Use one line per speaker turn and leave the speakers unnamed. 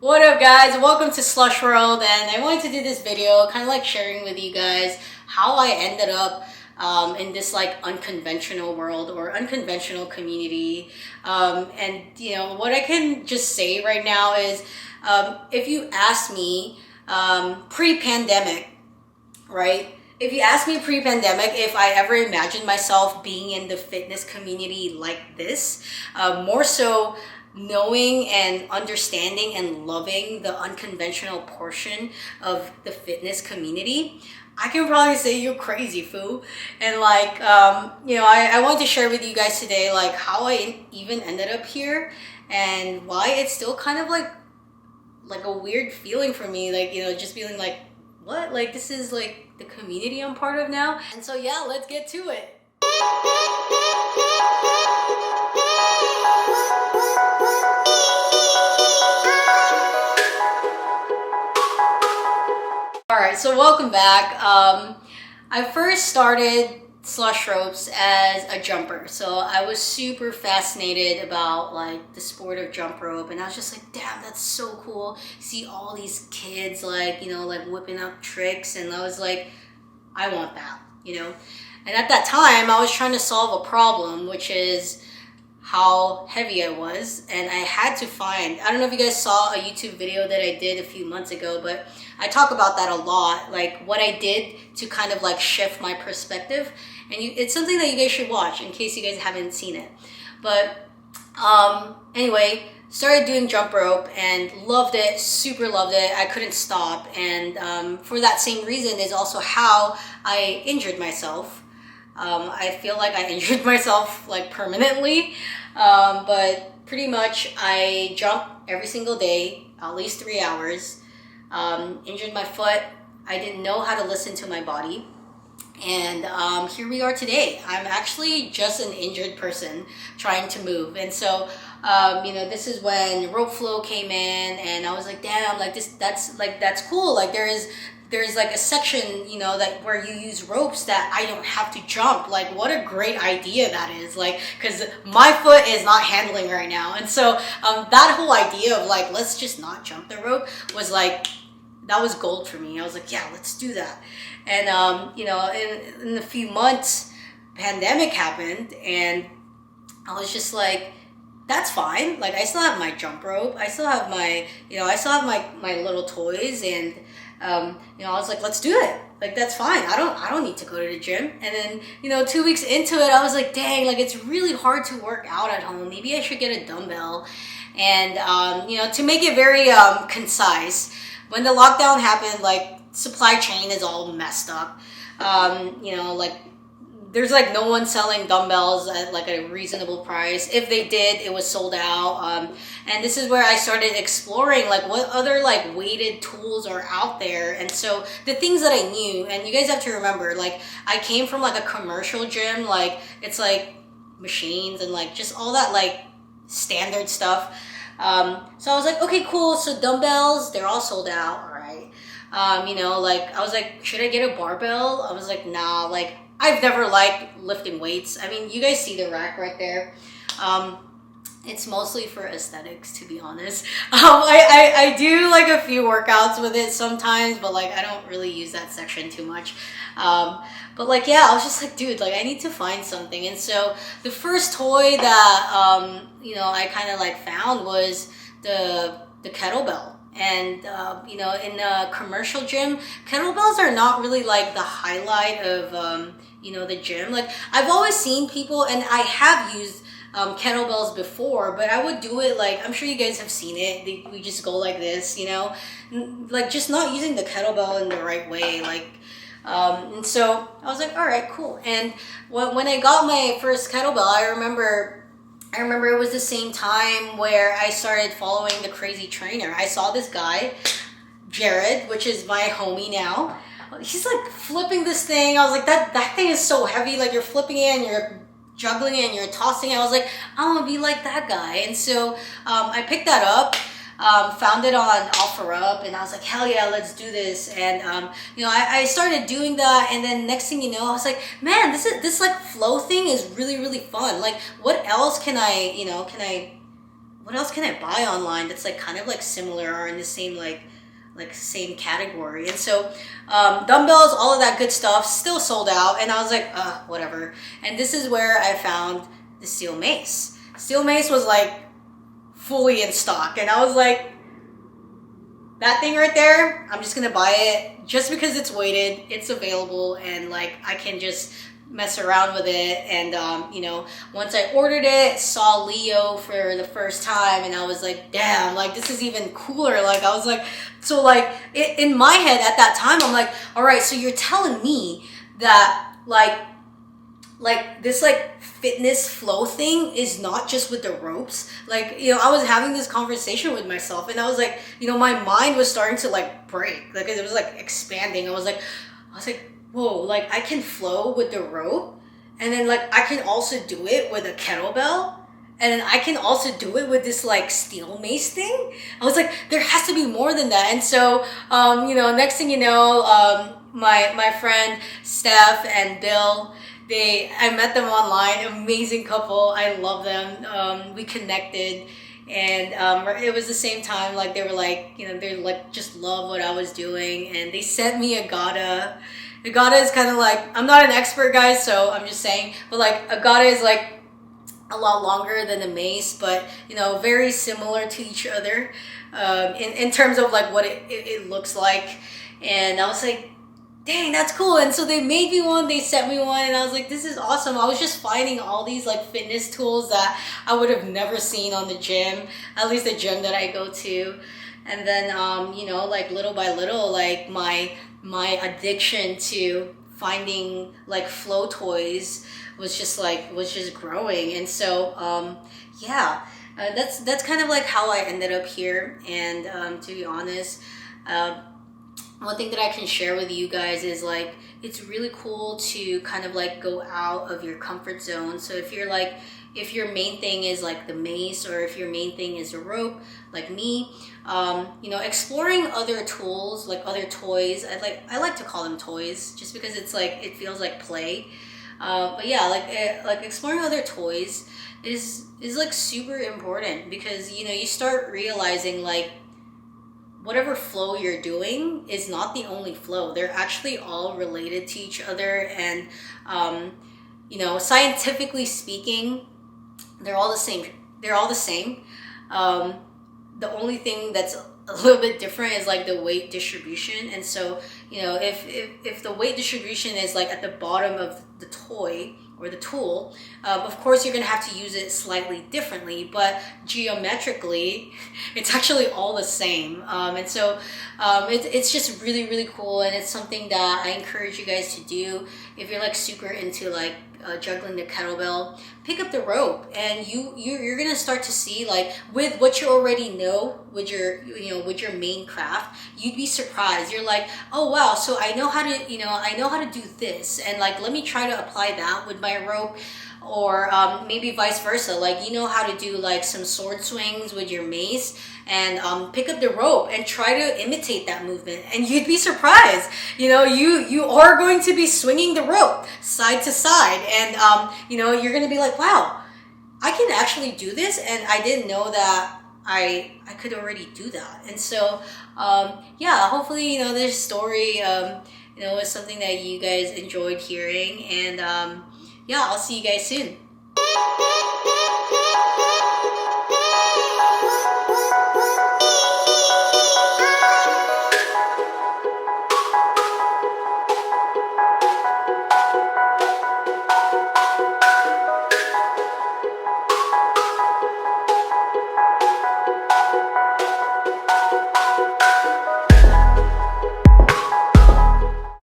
What up guys, welcome to Slush World, and I wanted to do this video kind of like sharing with you guys how I ended up in this like unconventional world or unconventional community. And you know what I can just say right now is if you ask me pre-pandemic, right? If you ask me pre-pandemic if I ever imagined myself being in the fitness community like this, more so knowing and understanding and loving the unconventional portion of the fitness community, I can probably say you're crazy, fool. And like, I wanted to share with you guys today, like how I even ended up here and why it's still kind of like a weird feeling for me, like, you know, just feeling like, what? Like, this is like the community I'm part of now. And so, yeah, let's get to it. All right, so welcome back. I first started slush ropes as a jumper, so I was super fascinated about like the sport of jump rope, and I was just like, damn, that's so cool. See all these kids like, you know, like whipping up tricks, and I was like, I want that, you know. And at that time I was trying to solve a problem, which is how heavy I was, and I had to find, I don't know if you guys saw a YouTube video that I did a few months ago, but I talk about that a lot, like what I did to kind of like shift my perspective, and it's something that you guys should watch in case you guys haven't seen it. But anyway, started doing jump rope and loved it, super loved it. I couldn't stop, and for that same reason is also how I injured myself. I feel like I injured myself like permanently, but pretty much I jump every single day, at least 3 hours. Injured my foot. I didn't know how to listen to my body, and here we are today. I'm actually just an injured person trying to move. And so this is when rope flow came in, and I was like, damn, like that's cool. Like there's like a section, you know, that where you use ropes that I don't have to jump. Like, what a great idea that is. Like, because my foot is not handling right now. And so that whole idea of like, let's just not jump the rope was like, that was gold for me. I was like, yeah, let's do that. And in a few months, pandemic happened, and I was just like, that's fine. Like, I still have my jump rope. I still have my, my little toys, and I was like, let's do it. Like, that's fine. I don't need to go to the gym. And then, 2 weeks into it, I was like, dang, like it's really hard to work out at home. Maybe I should get a dumbbell. And, to make it very concise, when the lockdown happened, like supply chain is all messed up. There's like no one selling dumbbells at like a reasonable price. If they did, it was sold out. And this is where I started exploring like what other like weighted tools are out there. And so the things that I knew, and you guys have to remember, like I came from like a commercial gym, like it's like machines and like just all that like standard stuff. So I was like, okay, cool. So dumbbells, they're all sold out. All right. I was like, should I get a barbell? I was like, nah, like I've never liked lifting weights. I mean, you guys see the rack right there. It's mostly for aesthetics, to be honest. I do like a few workouts with it sometimes, but like I don't really use that section too much. But like, yeah, I was just like, dude, like I need to find something. And so the first toy that, I kind of like found was the kettlebell. And, in a commercial gym, kettlebells are not really like the highlight of, the gym. Like I've always seen people, and I have used kettlebells before, but I would do it like, I'm sure you guys have seen it. We just go like this, like just not using the kettlebell in the right way. Like, and so I was like, all right, cool. And when I got my first kettlebell, I remember it was the same time where I started following the crazy trainer. I saw this guy, Jared, which is my homie now. He's like flipping this thing. I was like, that thing is so heavy. Like you're flipping it and you're juggling it and you're tossing it. I was like, I want to be like that guy. And so I picked that up. Found it on OfferUp, and I was like, hell yeah, let's do this. And I started doing that, and then next thing you know, I was like, man, this like flow thing is really, really fun. Like what else can I what else can I buy online that's like kind of like similar or in the same like same category. And so dumbbells, all of that good stuff still sold out, and I was like, whatever. And this is where I found the steel mace. Steel mace was like fully in stock, and I was like, that thing right there, I'm just gonna buy it just because it's weighted, it's available, and like I can just mess around with it. And you know, once I ordered it, saw Leo for the first time, and I was like, damn, like this is even cooler. Like I was like, so like in my head at that time, I'm like, all right, so you're telling me that like this like fitness flow thing is not just with the ropes. Like, you know, I was having this conversation with myself, and I was like, you know, my mind was starting to like break, like it was like expanding. I was like, whoa, like I can flow with the rope, and then like I can also do it with a kettlebell, and then I can also do it with this like steel mace thing. I was like, there has to be more than that. And so you know, next thing you know, my friend Steph and Bill, I met them online, amazing couple. I love them. We connected, and it was the same time, like they were like, you know, they like just love what I was doing, and they sent me a gata. A gata is kind of like, I'm not an expert, guys, so I'm just saying, but like a gata is like a lot longer than a mace, but you know, very similar to each other in terms of like what it looks like. And I was like, dang, that's cool. And so they made me one, they sent me one, and I was like, this is awesome. I was just finding all these like fitness tools that I would have never seen on the gym, at least the gym that I go to. And then you know, like little by little, like my addiction to finding like flow toys was just growing. And so yeah, that's kind of like how I ended up here. And to be honest, one thing that I can share with you guys is like, it's really cool to kind of like go out of your comfort zone. So if your main thing is like the mace, or if your main thing is a rope like me, you know, exploring other tools, like other toys. I like to call them toys just because it's like, it feels like play. But yeah, like exploring other toys is like super important, because you know, you start realizing like whatever flow you're doing is not the only flow. They're actually all related to each other. And you know, scientifically speaking, they're all the same. The only thing that's a little bit different is like the weight distribution. And so, you know, if the weight distribution is like at the bottom of the toy or the tool, of course you're gonna have to use it slightly differently, but geometrically it's actually all the same. And so it's just really, really cool, and it's something that I encourage you guys to do. If you're like super into like juggling the kettlebell, pick up the rope, and you're gonna start to see, like, with what you already know with your main craft, you'd be surprised. You're like, oh wow, so I know how to do this, and like, let me try to apply that with my rope. Or maybe vice versa, like, you know how to do like some sword swings with your mace, and pick up the rope and try to imitate that movement, and you'd be surprised. You know, you are going to be swinging the rope side to side, and you know, you're going to be like, wow, I can actually do this, and I didn't know that I could already do that. And so yeah, hopefully, you know, this story you know, is something that you guys enjoyed hearing. And yeah, I'll see you guys soon.